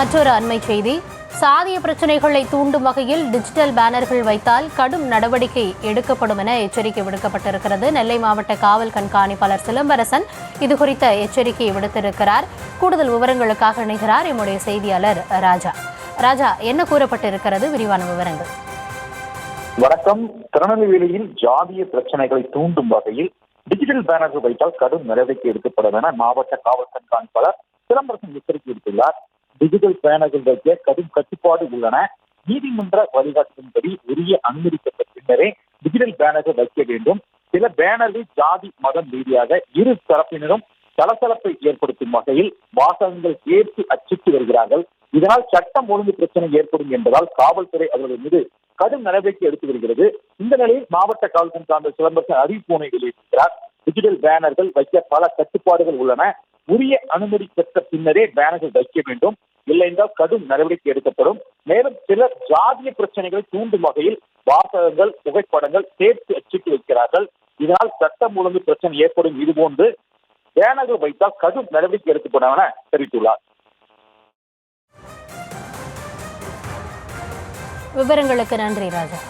மற்றொரு அண்மை செய்தி. சாதிய பிரச்சினைகளை தூண்டும் வகையில் டிஜிட்டல் பேனர்கள் வைத்தால் கடும் நடவடிக்கை எடுக்கப்படும் என எச்சரிக்கை விடுக்கப்பட்டிருக்கிறது. நெல்லை மாவட்ட காவல் கண்காணிப்பாளர் சிலம்பரசன் இதுகுறித்த எச்சரிக்கையை விடுத்திருக்கிறார். கூடுதல் விவரங்களுக்காக இணைகிறார் எம்முடைய செய்தியாளர் ராஜா. ராஜா, என்ன கூறப்பட்டிருக்கிறது? விரிவான விவரங்கள். வணக்கம். திருநெல்வேலியில் ஜாதிய பிரச்சனைகளை தூண்டும் வகையில் டிஜிட்டல் பேனர்கள் வைத்தால் கடும் நடவடிக்கை எடுக்கப்படும் என மாவட்ட காவல் கண்காணிப்பாளர் சிலம்பரசன் எச்சரிக்கை விடுத்துள்ளார். டிஜிட்டல் பேனர்கள் வைக்க கடும் கட்டுப்பாடு உள்ளன. நீதிமன்ற வழிகாட்டின்படி உரிய அனுமதி பெற்ற பின்னரே டிஜிட்டல் பேனர்கள் வைக்க வேண்டும். சில பேனர்கள் ஜாதி மதம் ரீதியாக இரு தரப்பினரும் சலசலப்பை ஏற்படுத்தும் வகையில் வாசகங்கள் சேர்த்து அச்சிட்டு வருகிறார்கள். இதனால் சட்டம் ஒழுங்கு பிரச்சனை ஏற்படும் என்பதால் காவல்துறை அவர்கள் மீது கடும் நடவடிக்கை எடுத்து வருகிறது. இந்த நிலையில் மாவட்ட காவல் கண்காணிப்பாளர் சிலம்பரசன் அறிவிப்பு வெளியிட்டிருக்கிறார். டிஜிட்டல் பேனர்கள் வைக்க பல கட்டுப்பாடுகள் உள்ளன. உரிய அனுமதி பெற்ற பின்னரே பேனர்கள் வைக்க வேண்டும். இல்லை என்றால் கடும் நடவடிக்கை எடுக்கப்படும். மேலும் சிலர் ஜாதிய பிரச்சனைகளை தூண்டும் வகையில் வாசகங்கள் புகைப்படங்கள் சேர்த்து அச்சிட்டு வைக்கிறார்கள். இதனால் சட்டம் ஒழுங்கு பிரச்சனை ஏற்படும். இதுபோன்று பேனர்கள் வைத்தால் கடும் நடவடிக்கை எடுக்கப்படும் என தெரிவித்துள்ளார். விவரங்களுக்கு நன்றி ராஜா.